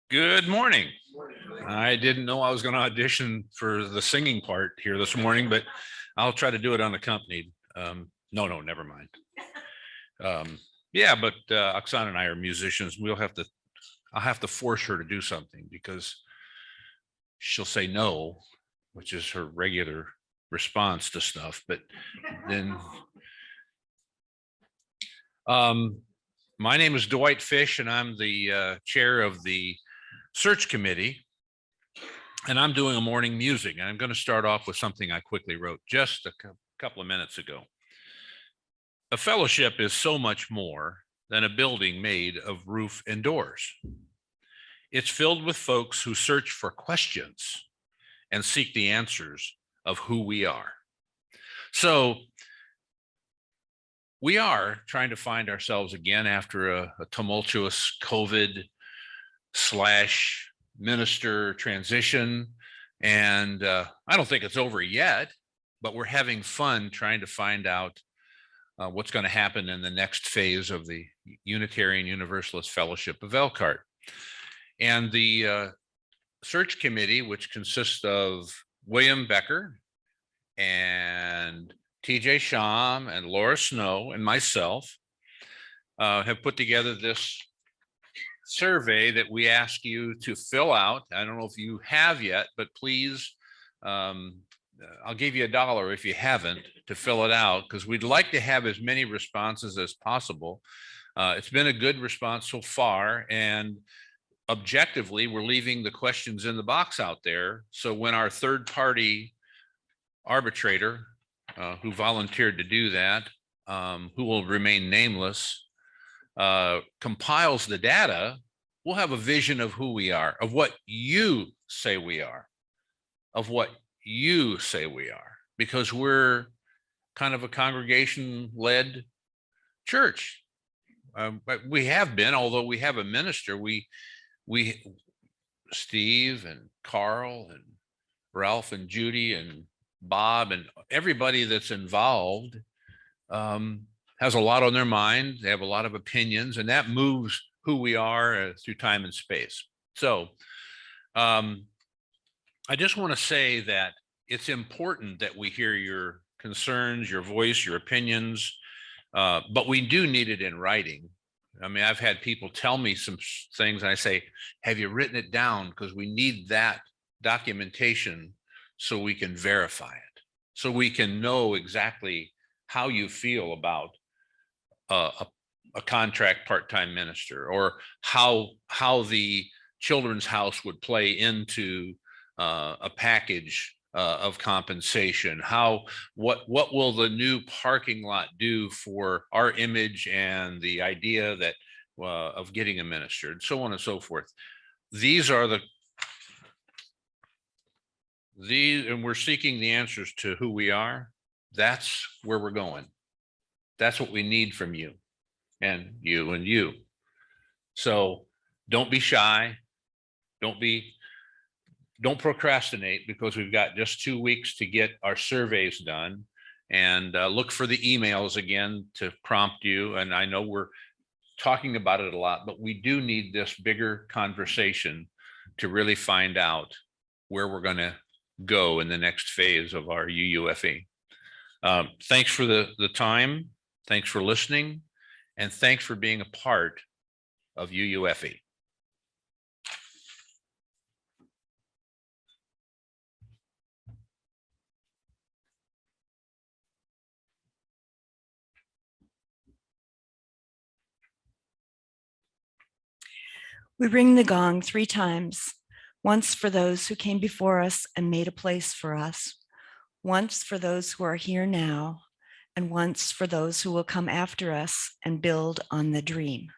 Good morning. I didn't know I was going to audition for the singing part here this morning, but I'll try to do it unaccompanied. No, never mind. Yeah, but Oksana and I are musicians. I'll have to force her to do something because she'll say no, which is her regular response to stuff. But then, my name is Dwight Fish, and I'm the chair of the search committee. And I'm doing a morning music, and I'm going to start off with something I quickly wrote just a couple of minutes ago. A fellowship is so much more than a building made of roof and doors. It's filled with folks who search for questions and seek the answers of who we are. So we are trying to find ourselves again after a tumultuous COVID / minister transition. And I don't think it's over yet, but we're having fun trying to find out what's going to happen in the next phase of the Unitarian Universalist Fellowship of Elkhart. And the search committee, which consists of William Becker and TJ Sham and Laura Snow and myself, have put together this survey that we ask you to fill out. I don't know if you have yet, but please, I'll give you $1 if you haven't to fill it out, because we'd like to have as many responses as possible. It's been a good response so far, and objectively, we're leaving the questions in the box out there. So when our third-party arbitrator, who volunteered to do that, who will remain nameless, compiles the data, we'll have a vision of who we are, of what you say we are, of what you say we are, because we're kind of a congregation-led church. But we have been, although we have a minister, we Steve and Carl and Ralph and Judy and Bob and everybody that's involved has a lot on their mind. They have a lot of opinions, and that moves who we are through time and space. So I just want to say that it's important that we hear your concerns, your voice, your opinions, but we do need it in writing. I mean, I've had people tell me some things, and I say, have you written it down? Because we need that documentation so we can verify it, so we can know exactly how you feel about a contract part-time minister, or how the Children's House would play into a package of compensation. What will the new parking lot do for our image and the idea that of getting a minister, and so on and so forth. These are and we're seeking the answers to who we are. That's where we're going. That's what we need from you and you and you. So don't be shy. Don't procrastinate, because we've got just 2 weeks to get our surveys done, and look for the emails again to prompt you. And I know we're talking about it a lot, but we do need this bigger conversation to really find out where we're going to go in the next phase of our UUFE. Thanks for the time. Thanks for listening, and thanks for being a part of UUFE. We ring the gong 3 times, once for those who came before us and made a place for us, once for those who are here now, and once for those who will come after us and build on the dream.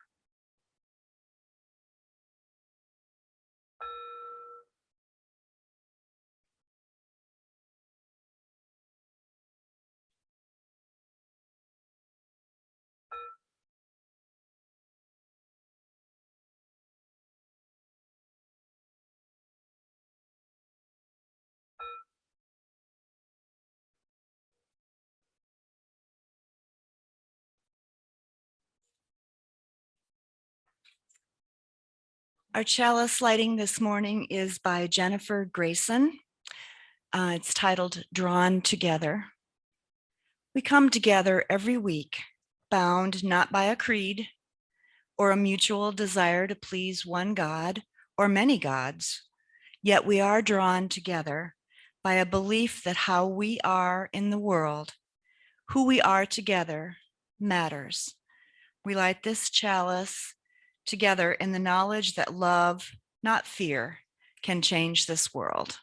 Our chalice lighting this morning is by Jennifer Grayson. It's titled Drawn Together. We come together every week, bound not by a creed or a mutual desire to please one God or many gods, yet we are drawn together by a belief that how we are in the world, who we are together, matters. We light this chalice together in the knowledge that love, not fear, can change this world.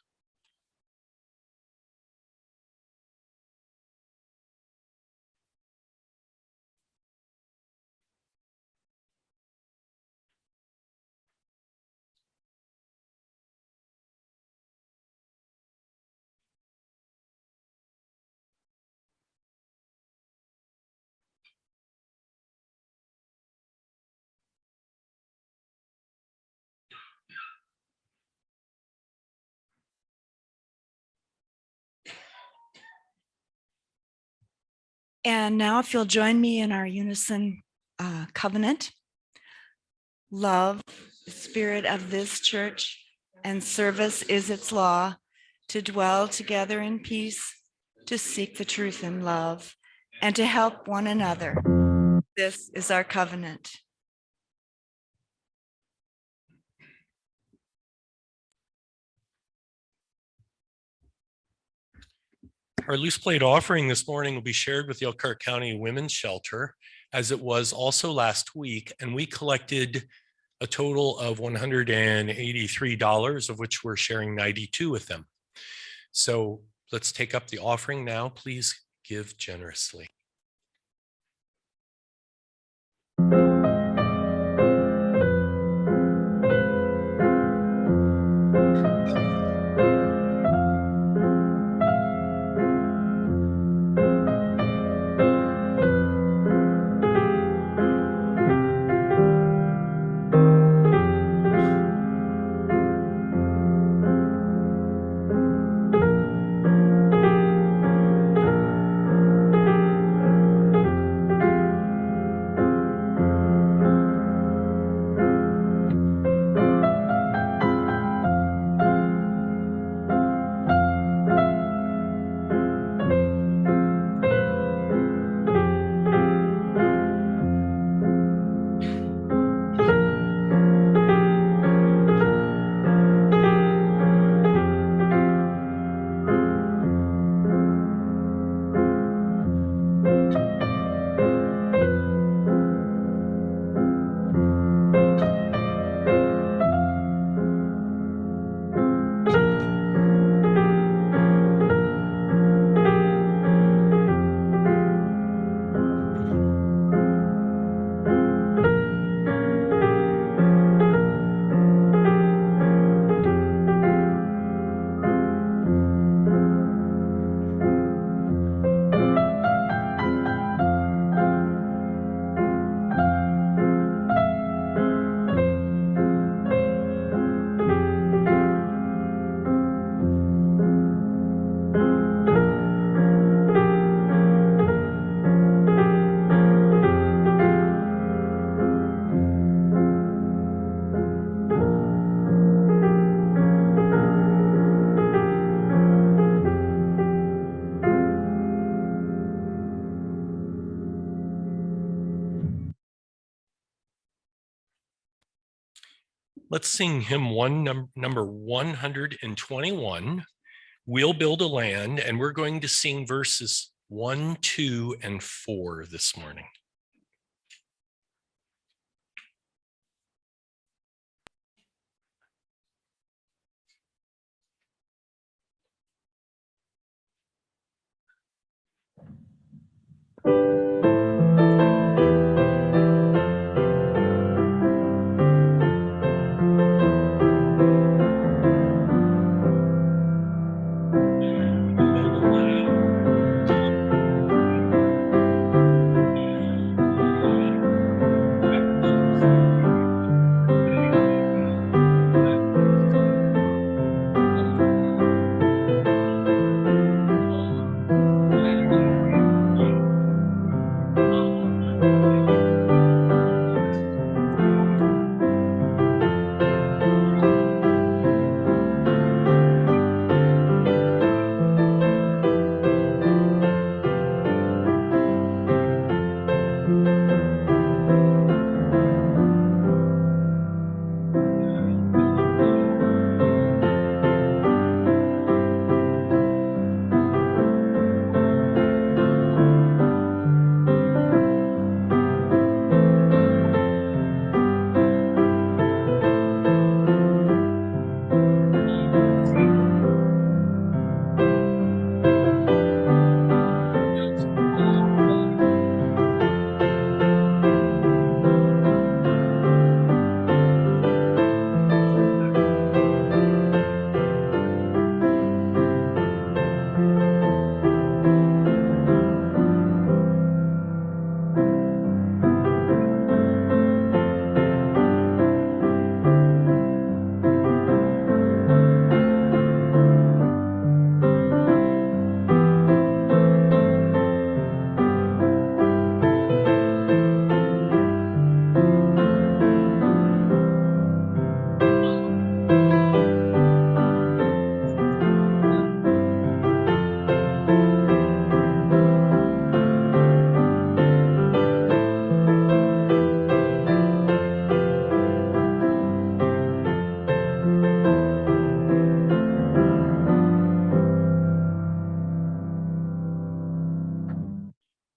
And now if you'll join me in our unison covenant, love, the spirit of this church, and service is its law, to dwell together in peace, to seek the truth in love, and to help one another. This is our covenant. Our loose plate offering this morning will be shared with the Elkhart County Women's Shelter, as it was also last week, and we collected a total of $183, of which we're sharing 92 with them. So let's take up the offering now. Please give generously. Let's sing hymn number 121. We'll build a land, and we're going to sing verses 1, 2, and 4 this morning.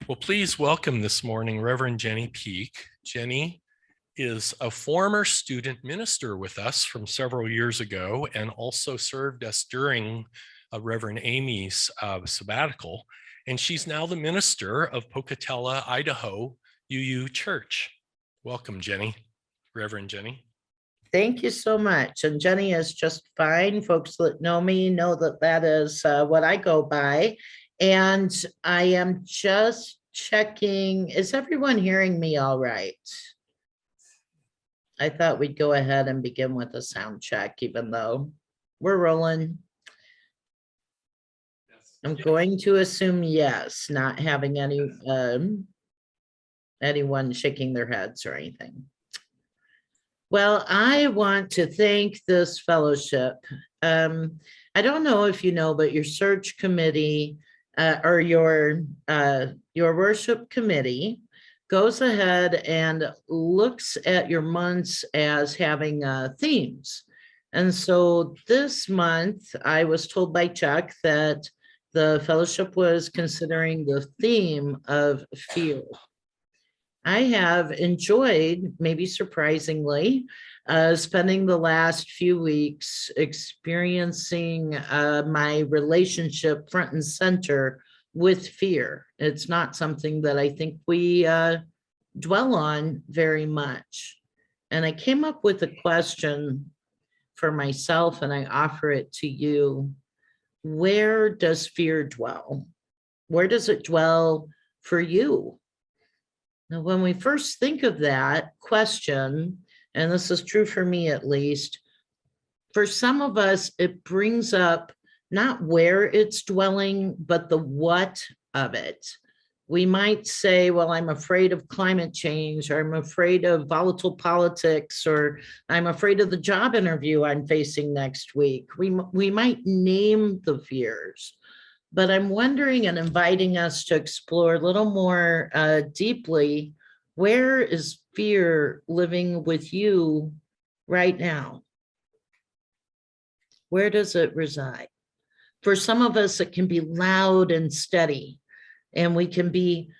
Well, please welcome this morning Reverend Jenny Peak. Jenny is a former student minister with us from several years ago and also served us during Reverend Amy's sabbatical. And she's now the minister of Pocatello, Idaho UU Church. Welcome, Jenny, Reverend Jenny. Thank you so much. And Jenny is just fine. Folks that know me know that that is what I go by. And I am just checking, is everyone hearing me all right? I thought we'd go ahead and begin with a sound check, even though we're rolling. I'm going to assume yes, not having anyone shaking their heads or anything. Well, I want to thank this fellowship. I don't know if you know, but your search committee or your worship committee goes ahead and looks at your months as having themes. And so this month, I was told by Chuck that the fellowship was considering the theme of fear. I have enjoyed, maybe surprisingly, spending the last few weeks experiencing my relationship front and center with fear. It's not something that I think we dwell on very much. And I came up with a question for myself, and I offer it to you. Where does fear dwell? Where does it dwell for you? Now, when we first think of that question, and this is true for me at least, for some of us, it brings up not where it's dwelling, but the what of it. We might say, well, I'm afraid of climate change, or I'm afraid of volatile politics, or I'm afraid of the job interview I'm facing next week. We might name the fears. But I'm wondering and inviting us to explore a little more deeply, where is fear living with you right now? Where does it reside? For some of us, it can be loud and steady, and we can be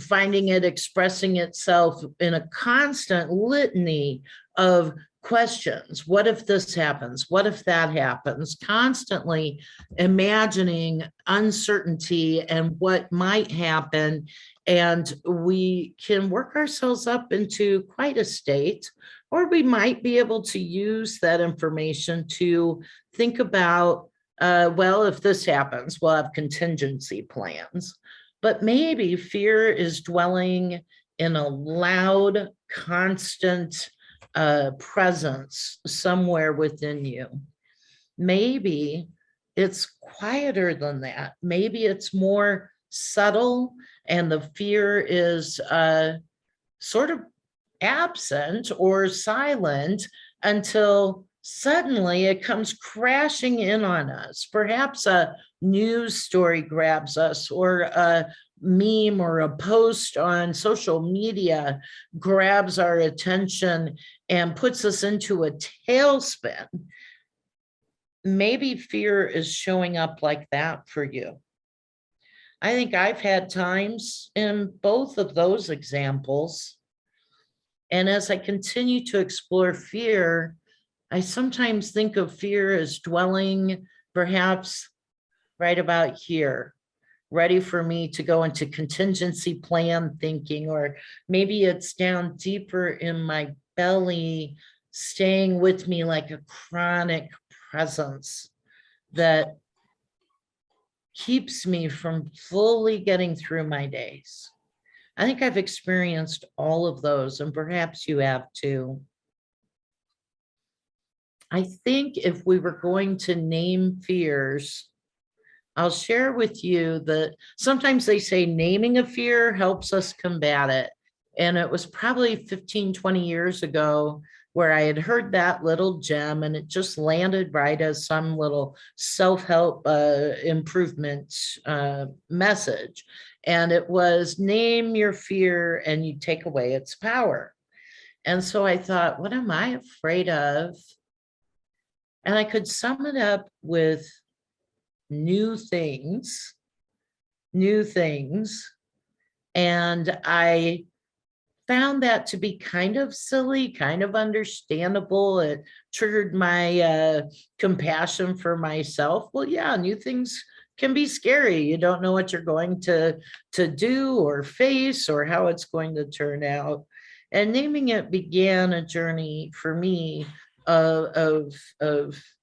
finding it expressing itself in a constant litany of questions. What if this happens? What if that happens? Constantly imagining uncertainty and what might happen. And we can work ourselves up into quite a state, or we might be able to use that information to think about, well, if this happens, we'll have contingency plans. But maybe fear is dwelling in a loud, constant presence somewhere within you. Maybe it's quieter than that. Maybe it's more subtle, and the fear is sort of absent or silent until suddenly it comes crashing in on us. Perhaps a news story grabs us, or a meme or a post on social media grabs our attention and puts us into a tailspin. Maybe fear is showing up like that for you. I think I've had times in both of those examples. And as I continue to explore fear, I sometimes think of fear as dwelling perhaps right about here, ready for me to go into contingency plan thinking, or maybe it's down deeper in my belly, staying with me like a chronic presence that keeps me from fully getting through my days. I think I've experienced all of those, and perhaps you have too. I think if we were going to name fears, I'll share with you that sometimes they say naming a fear helps us combat it. And it was probably 15, 20 years ago where I had heard that little gem, and it just landed right as some little self-help improvement message. And it was name your fear and you take away its power. And so I thought, what am I afraid of? And I could sum it up with new things, And I found that to be kind of silly, kind of understandable. It triggered my compassion for myself. Well, yeah, new things can be scary. You don't know what you're going to do or face or how it's going to turn out. And naming it began a journey for me of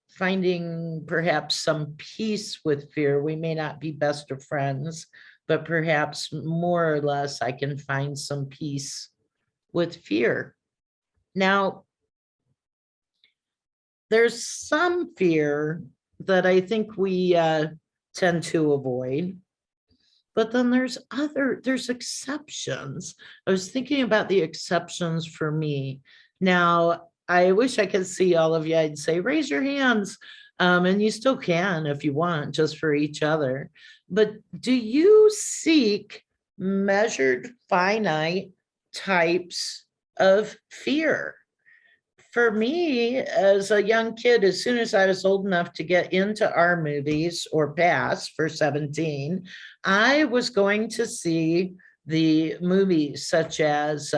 finding perhaps some peace with fear. We may not be best of friends, but perhaps more or less I can find some peace with fear. Now, there's some fear that I think we tend to avoid, but then there's exceptions. I was thinking about the exceptions for me. Now, I wish I could see all of you. I'd say, raise your hands. And you still can if you want, just for each other. But do you seek measured, finite types of fear? For me, as a young kid, as soon as I was old enough to get into our movies or pass for 17, I was going to see the movies such as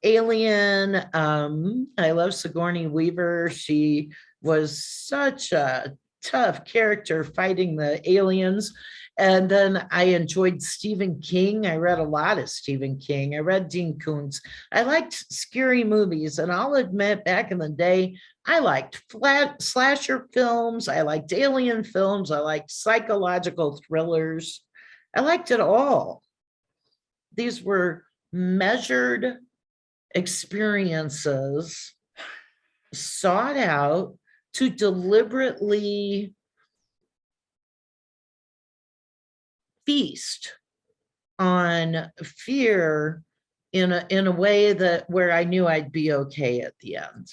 Alien. I love Sigourney Weaver. She was such a tough character fighting the aliens. And then I enjoyed Stephen King. I read a lot of Stephen King. I read Dean Koontz. I liked scary movies, and I'll admit back in the day, I liked flat slasher films. I liked alien films. I liked psychological thrillers. I liked it all. These were measured experiences sought out to deliberately feast on fear in a way that where I knew I'd be okay at the end.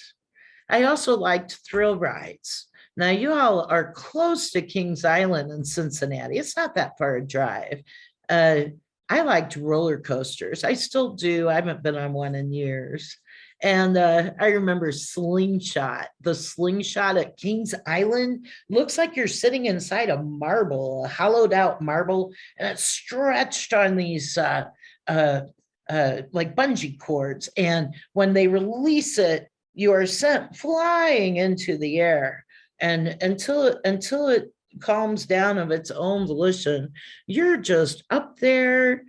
I also liked thrill rides. Now you all are close to Kings Island in Cincinnati. It's not that far a drive. I liked roller coasters. I still do. I haven't been on one in years. And I remember Slingshot. The Slingshot at Kings Island looks like you're sitting inside a marble, a hollowed out marble, and it's stretched on these like bungee cords. And when they release it, you are sent flying into the air. And until it calms down of its own volition, you're just up there.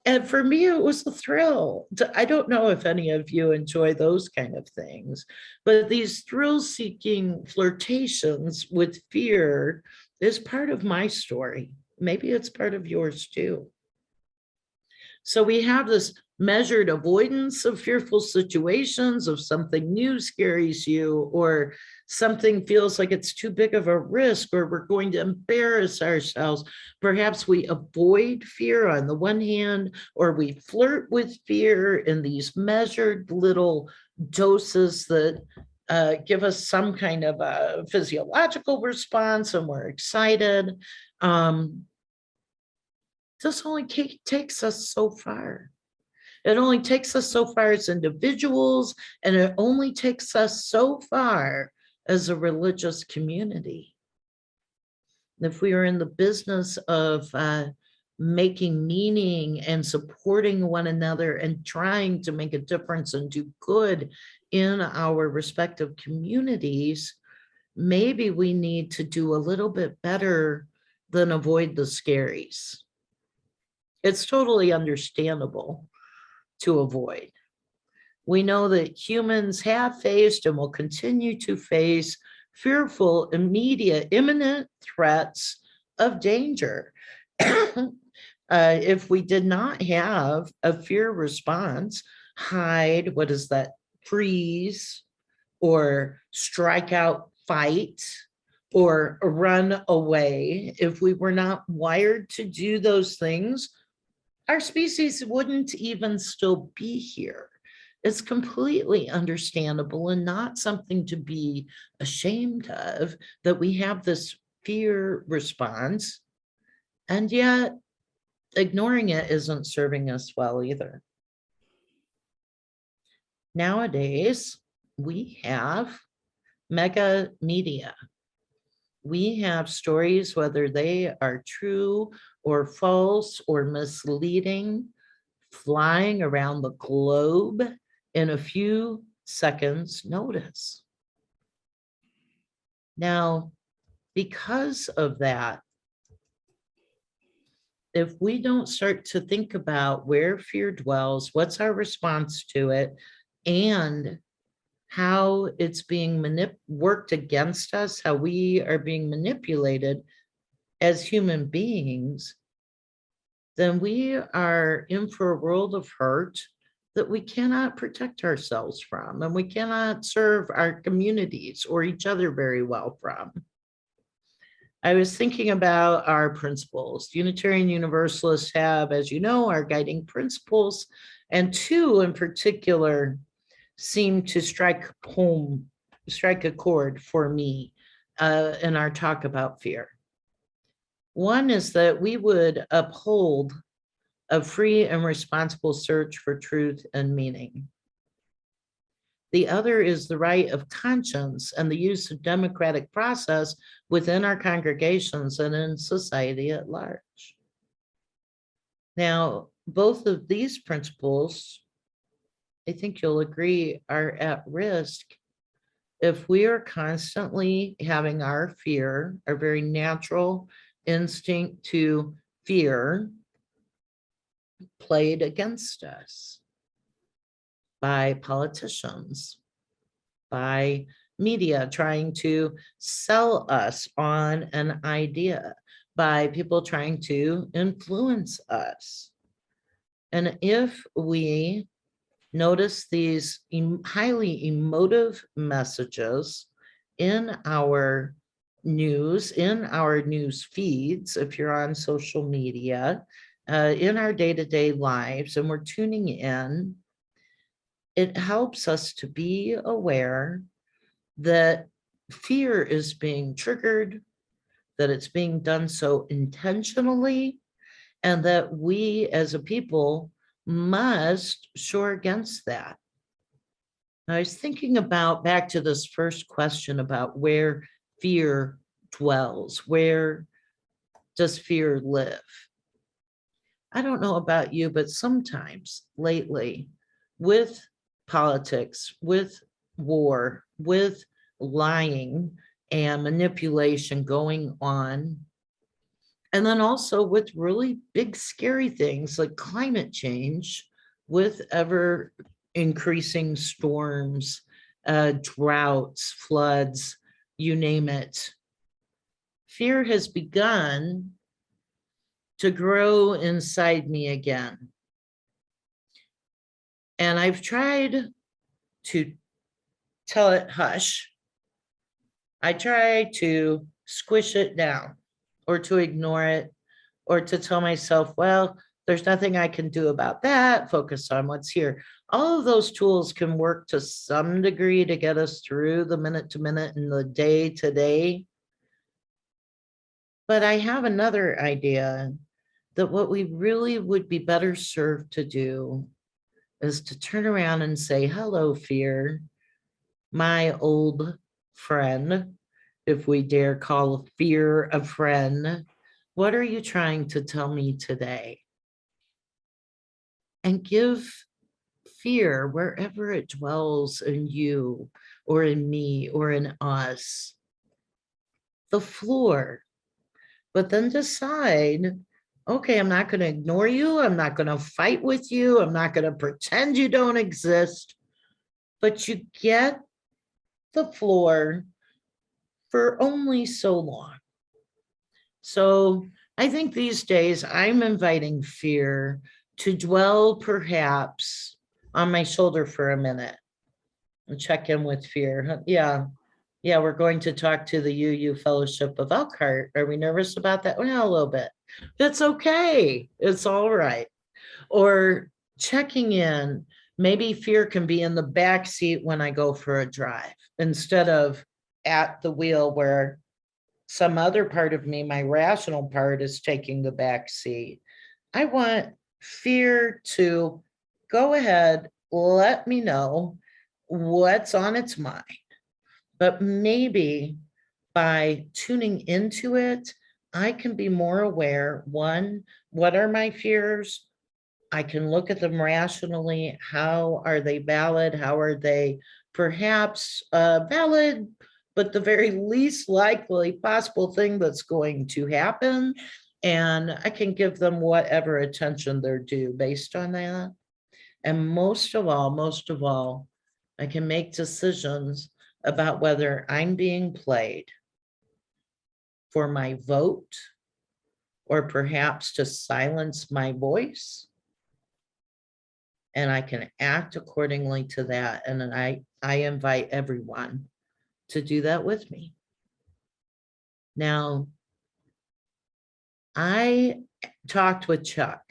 And for me, it was a thrill. I don't know if any of you enjoy those kind of things, but these thrill-seeking flirtations with fear is part of my story. Maybe it's part of yours too. So we have this measured avoidance of fearful situations, of something new scares you, or something feels like it's too big of a risk, or we're going to embarrass ourselves. Perhaps we avoid fear on the one hand, or we flirt with fear in these measured little doses that give us some kind of a physiological response, and we're excited. This only takes us so far. It only takes us so far as individuals, and it only takes us so far as a religious community. If we are in the business of making meaning and supporting one another and trying to make a difference and do good in our respective communities, maybe we need to do a little bit better than avoid the scaries. It's totally understandable to avoid. We know that humans have faced and will continue to face fearful, immediate, imminent threats of danger. If we did not have a fear response, hide, what is that, freeze, or strike out, fight, or run away, if we were not wired to do those things, our species wouldn't even still be here. It's completely understandable and not something to be ashamed of that we have this fear response, and yet ignoring it isn't serving us well either. Nowadays, we have mega media. We have stories, whether they are true or false or misleading, flying around the globe in a few seconds' notice. Now, because of that, if we don't start to think about where fear dwells, what's our response to it, and how it's being worked against us, how we are being manipulated as human beings, then we are in for a world of hurt that we cannot protect ourselves from, and we cannot serve our communities or each other very well from. I was thinking about our principles. Unitarian Universalists have, as you know, our guiding principles, and two in particular seem to strike a chord for me in our talk about fear. One is that we would uphold a free and responsible search for truth and meaning. The other is the right of conscience and the use of democratic process within our congregations and in society at large. Now, both of these principles, I think you'll agree, are at risk if we are constantly having our fear, our very natural instinct to fear, played against us by politicians, by media trying to sell us on an idea, by people trying to influence us. And if we notice these highly emotive messages in our news, in our news feeds, if you're on social media, in our day-to-day lives, and we're tuning in, it helps us to be aware that fear is being triggered, that it's being done so intentionally, and that we as a people must shore against that. I was thinking about back to this first question about where fear dwells. Where does fear live? I don't know about you, but sometimes lately, with politics, with war, with lying and manipulation going on, and then also with really big, scary things like climate change, with ever increasing storms, droughts, floods, you name it. Fear has begun to grow inside me again. And I've tried to tell it hush. I try to squish it down or to ignore it or to tell myself, well, there's nothing I can do about that. Focus on what's here. All of those tools can work to some degree to get us through the minute to minute and the day to day. But I have another idea that what we really would be better served to do is to turn around and say, hello, fear, my old friend, if we dare call fear a friend. What are you trying to tell me today? And give fear, wherever it dwells in you or in me or in us, the floor. But then decide, okay, I'm not going to ignore you. I'm not going to fight with you. I'm not going to pretend you don't exist. But you get the floor for only so long. So I think these days I'm inviting fear to dwell perhaps on my shoulder for a minute and check in with fear. Yeah, we're going to talk to the UU Fellowship of Elkhart. Are we nervous about that? Well, a little bit. That's okay. It's all right. Or checking in. Maybe fear can be in the back seat when I go for a drive instead of at the wheel where some other part of me, my rational part, is taking the back seat. I want fear to go ahead, let me know what's on its mind. But maybe by tuning into it, I can be more aware. One, what are my fears? I can look at them rationally. How are they valid? How are they perhaps valid, but the very least likely possible thing that's going to happen? And I can give them whatever attention they're due based on that. And most of all, I can make decisions about whether I'm being played for my vote or perhaps to silence my voice. And I can act accordingly to that. And then I invite everyone to do that with me. Now, I talked with Chuck,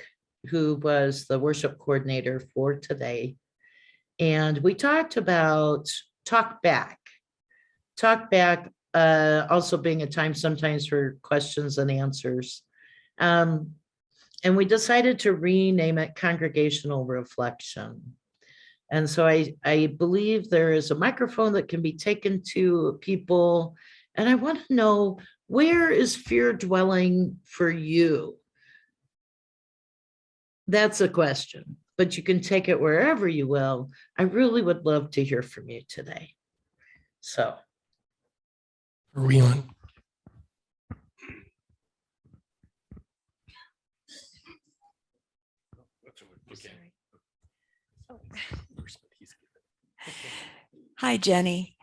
who was the worship coordinator for today. And we talked about talk back, also being a time sometimes for questions and answers. And we decided to rename it Congregational Reflection. And so I believe there is a microphone that can be taken to people. And I want to know, where is fear dwelling for you? That's a question, but you can take it wherever you will. I really would love to hear from you today. So. Are we on? Hi, Jenny.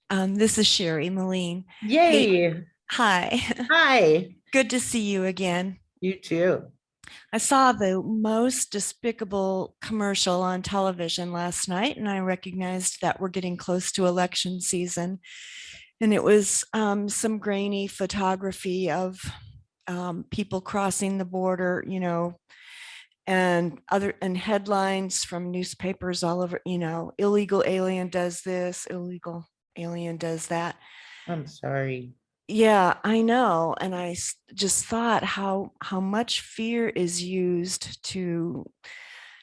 This is Sherry Moline. Yay. Hi. Hi. Good to see you again. You too. I saw the most despicable commercial on television last night, and I recognized that we're getting close to election season. And it was some grainy photography of people crossing the border, you know, and headlines from newspapers all over, you know, illegal alien does this, illegal alien does that. I'm sorry. Yeah, I know. And I just thought how much fear is used to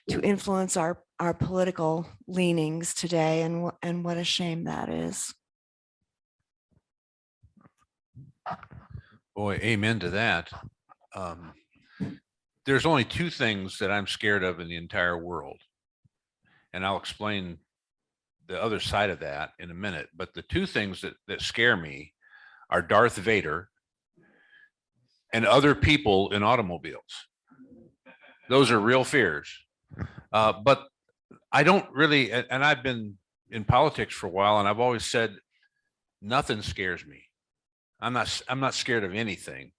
influence our political leanings today, and what a shame that is. Boy, amen to that. There's only two things that I'm scared of in the entire world. And I'll explain the other side of that in a minute. But the two things that scare me are Darth Vader and other people in automobiles. Those are real fears. But I don't really, and I've been in politics for a while, and I've always said, nothing scares me. I'm not scared of anything,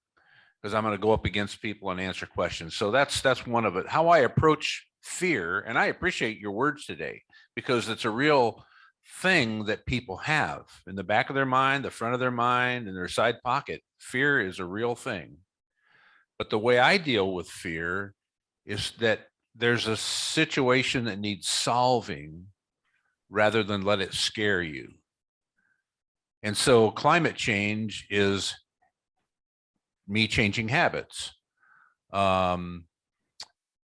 because I'm going to go up against people and answer questions. So that's one of it. How I approach fear, and I appreciate your words today, because it's a real thing that people have in the back of their mind, the front of their mind, in their side pocket. Fear is a real thing. But the way I deal with fear is that there's a situation that needs solving rather than let it scare you. And so climate change is me changing habits.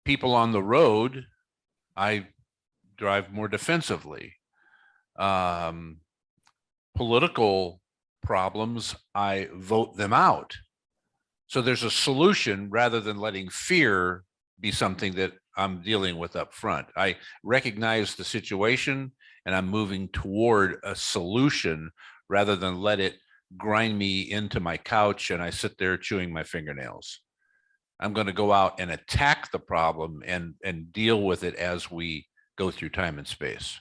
People on the road, I drive more defensively. Political problems, I vote them out. So there's a solution rather than letting fear be something that I'm dealing with up front. I recognize the situation and I'm moving toward a solution rather than let it grind me into my couch and I sit there chewing my fingernails. I'm going to go out and attack the problem and deal with it as we go through time and space.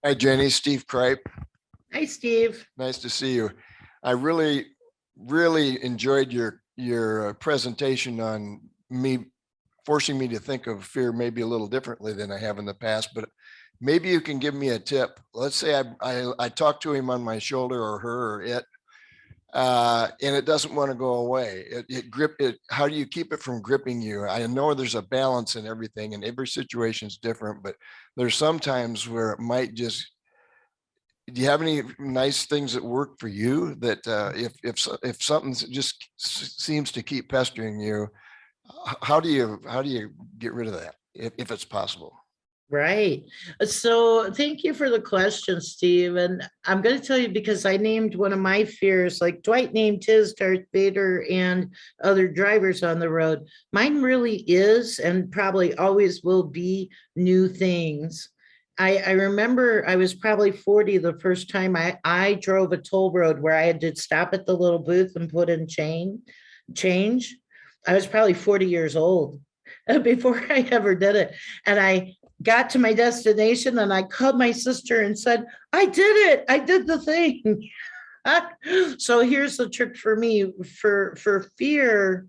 Hi, Jenny. Steve Kripe. Hi, Steve. Nice to see you. I really enjoyed your presentation on forcing me to think of fear maybe a little differently than I have in the past, but maybe you can give me a tip. Let's say I talk to him on my shoulder, or her, or it, and it doesn't want to go away. How do you keep it from gripping you? I know there's a balance in everything, and every situation is different, but there's some times where it might just. Do you have any nice things that work for you that if something just seems to keep pestering you, how do you get rid of that if it's possible? Right. So thank you for the question, Steve. And I'm going to tell you because I named one of my fears, like Dwight named his Darth Vader and other drivers on the road. Mine really is and probably always will be new things. I remember I was probably 40 the first time I drove a toll road where I had to stop at the little booth and put in change. I was probably 40 years old before I ever did it. And I got to my destination and I called my sister and said, I did it. I did the thing. So here's the trick for me for fear.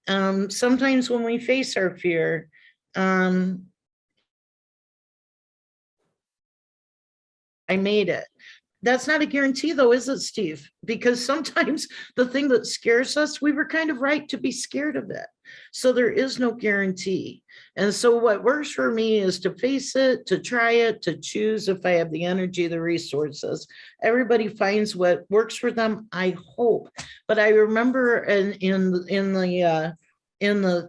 Sometimes when we face our fear, I made it. That's not a guarantee though, is it, Steve? Because sometimes the thing that scares us, we were kind of right to be scared of it. So there is no guarantee. And so what works for me is to face it, to try it, to choose if I have the energy, the resources. Everybody finds what works for them, I hope. But I remember in the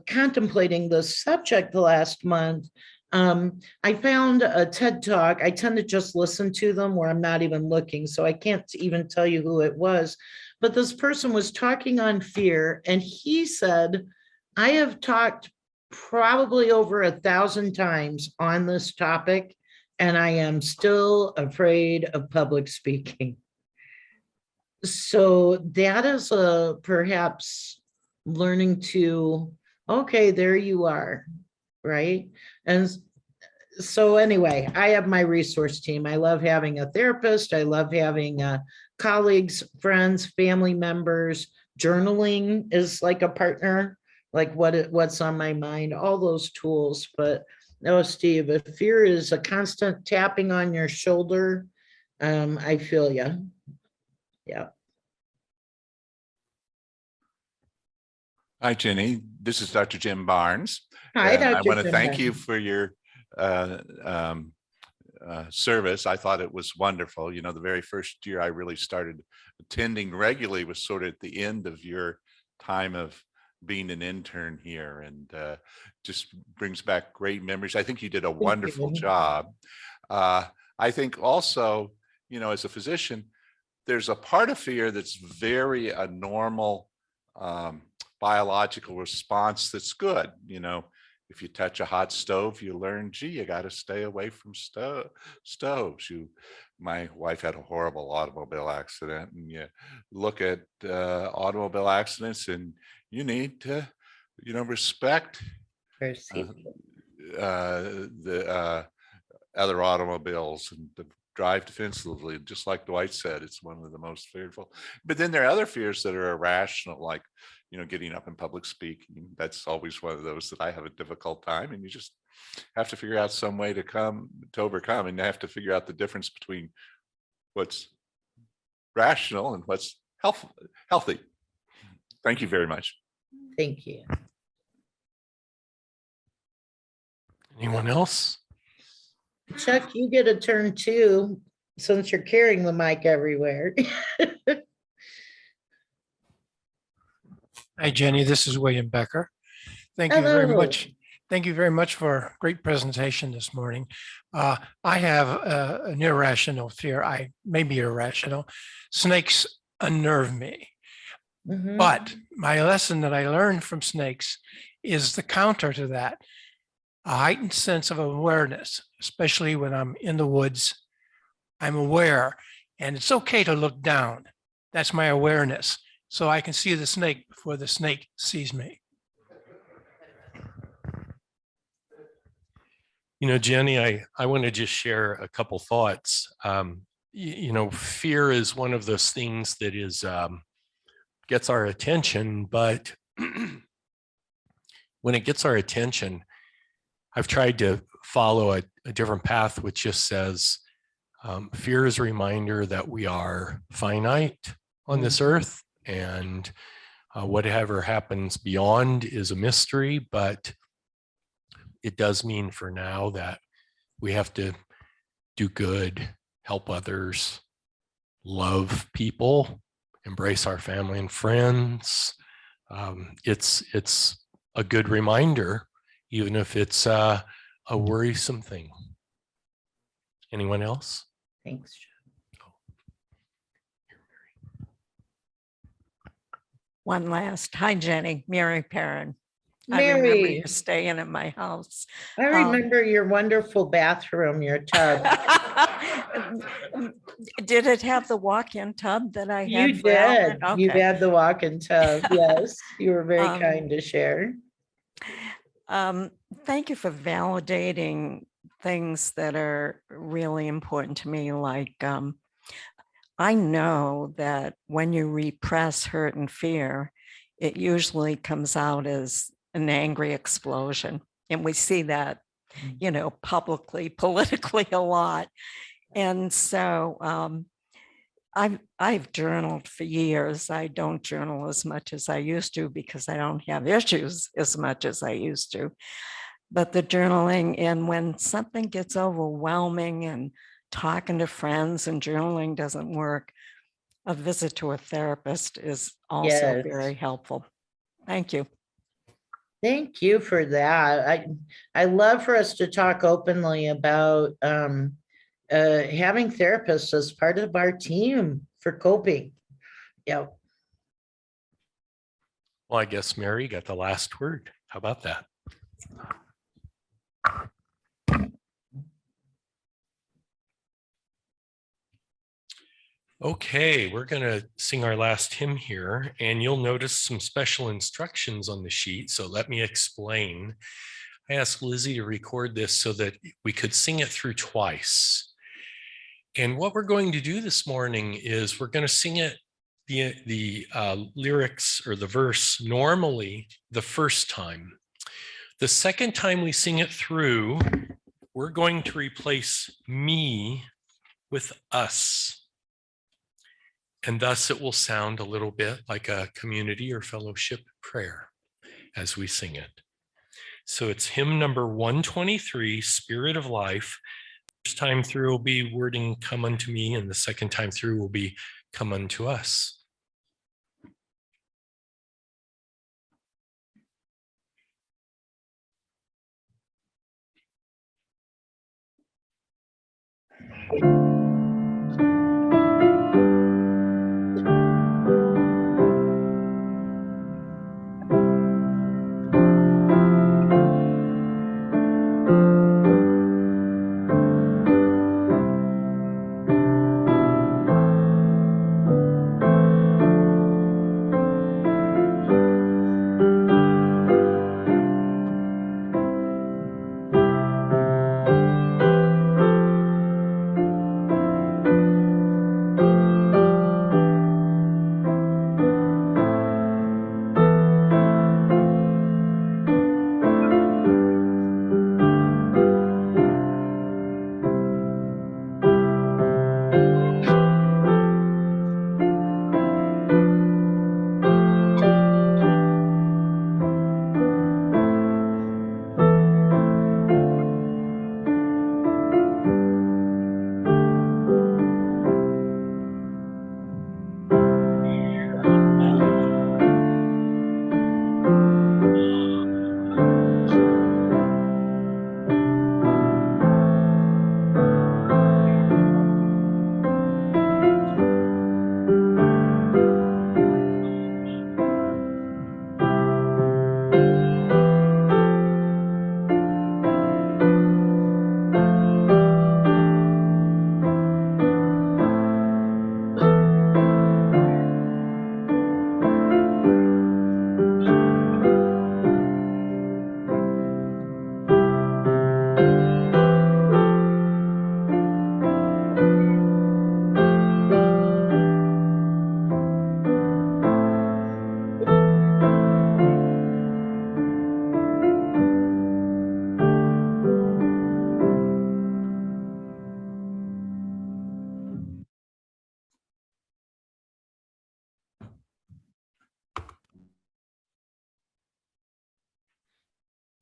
contemplating the subject the last month, I found a TED Talk. I tend to just listen to them where I'm not even looking, so I can't even tell you who it was. But this person was talking on fear, and he said, I have talked probably over 1,000 times on this topic, and I am still afraid of public speaking. So that is perhaps learning to, okay, there you are, right? And so anyway, I have my resource team. I love having a therapist. I love having colleagues, friends, family members. Journaling is like a partner, like what's on my mind, all those tools. But no, Steve, if fear is a constant tapping on your shoulder, I feel you. Yeah. Hi, Jenny. This is Dr. Jim Barnes. Hi, And I Dr. want to Jim thank you Barnes. for your service. I thought it was wonderful. You know, the very first year I really started attending regularly was sort of at the end of your time of being an intern here, and just brings back great memories. I think you did a wonderful job. I think also, you know, as a physician, there's a part of fear that's very a normal biological response that's good. You know, if you touch a hot stove, you learn, gee, you got to stay away from stoves. My wife had a horrible automobile accident, and you look at automobile accidents, and you need to, you know, respect the other automobiles and drive defensively, just like Dwight said. It's one of the most fearful. But then there are other fears that are irrational, like, you know, getting up in public speaking. That's always one of those that I have a difficult time, and you just have to figure out some way to overcome, and you have to figure out the difference between what's rational and what's healthy. Thank you very much. Thank you. Anyone else? Chuck, you get a turn too, since you're carrying the mic everywhere. Hi, Jenny. This is William Becker. Thank you very much. Thank you very much for a great presentation this morning. I have an irrational fear. I may be irrational. Snakes unnerve me. Mhm. But my lesson that I learned from snakes is the counter to that, a heightened sense of awareness, especially when I'm in the woods. I'm aware, and it's okay to look down. That's my awareness. So I can see the snake before the snake sees me. You know, Jenny, I want to just share a couple thoughts. You know, fear is one of those things that is gets our attention, but when it gets our attention, I've tried to follow a different path, which just says fear is a reminder that we are finite on this earth, and whatever happens beyond is a mystery, but it does mean for now that we have to do good, help others, love people, embrace our family and friends. It's a good reminder, even if it's a worrisome thing. Anyone else? Thanks. One last, hi Jenny, Mary Perrin. I remember Mary, you staying at my house. I remember your wonderful bathroom, your tub. Did it have the walk-in tub that I You had? For Alan? did. You Okay. had the walk-in tub. Yes, you were very Um, kind to share. Thank you for validating things that are really important to me. Like, I know that when you repress hurt and fear, it usually comes out as an angry explosion. And we see that, you know, publicly, politically a lot. And so I've journaled for years. I don't journal as much as I used to because I don't have issues as much as I used to. But the journaling, and when something gets overwhelming and talking to friends and journaling doesn't work, a visit to a therapist is also Yes. very helpful. Thank you. Thank you for that. I love for us to talk openly about having therapists as part of our team for coping. Yeah. Well, I guess Mary got the last word. How about that? Okay, we're going to sing our last hymn here, and you'll notice some special instructions on the sheet. So let me explain. I asked Lizzie to record this so that we could sing it through twice. And what we're going to do this morning is we're going to sing it, the lyrics or the verse normally the first time. The second time we sing it through, we're going to replace me with us. And thus it will sound a little bit like a community or fellowship prayer as we sing it. So it's hymn number 123, Spirit of Life. First time through will be wording come unto me, and the second time through will be come unto us.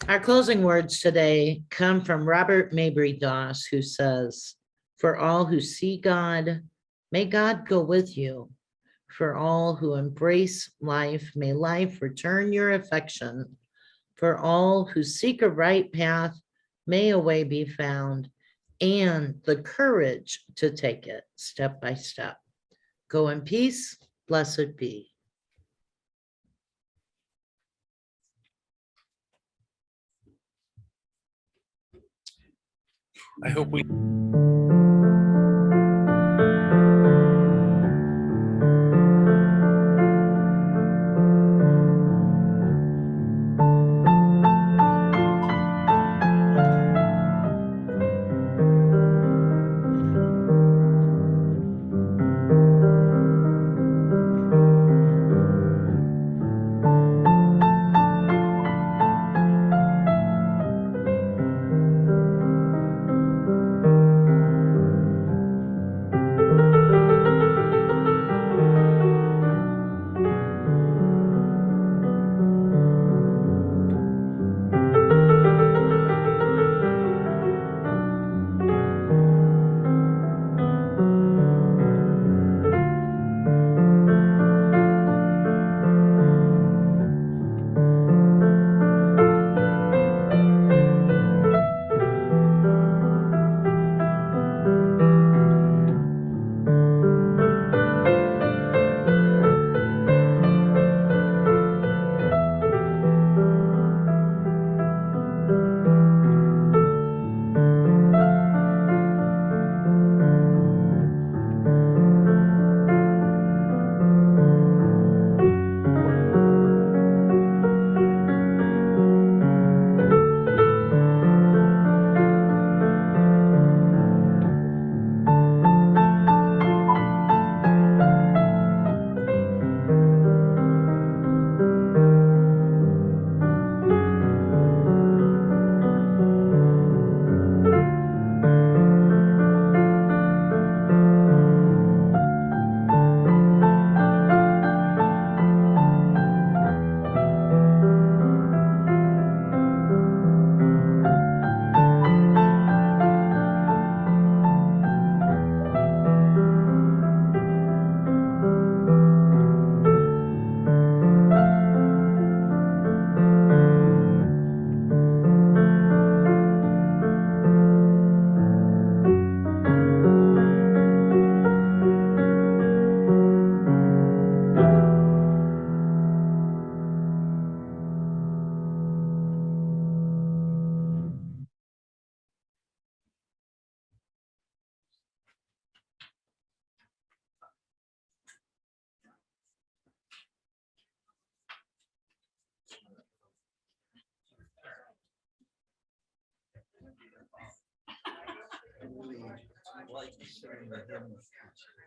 Our closing words today come from Robert Mabry Doss, who says, "For all who see God, may God go with you. For all who embrace life, may life return your affection. For all who seek a right path, may a way be found. and the courage to take it step by step. Go in peace, blessed be. I hope we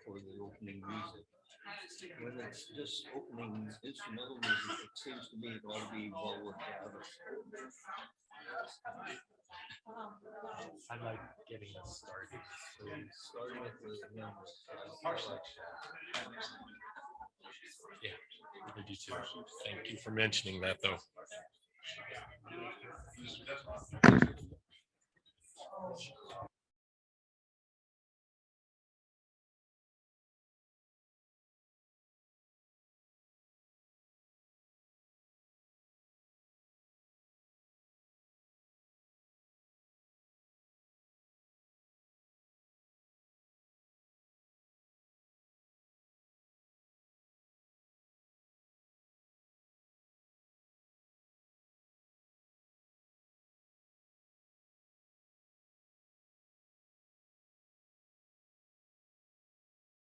for the opening music. When it's just opening instrumental music, it seems to me it ought to be well worth it. I like getting us started. So starting at the hymn, Yeah, I do too. Thank you for mentioning that, though.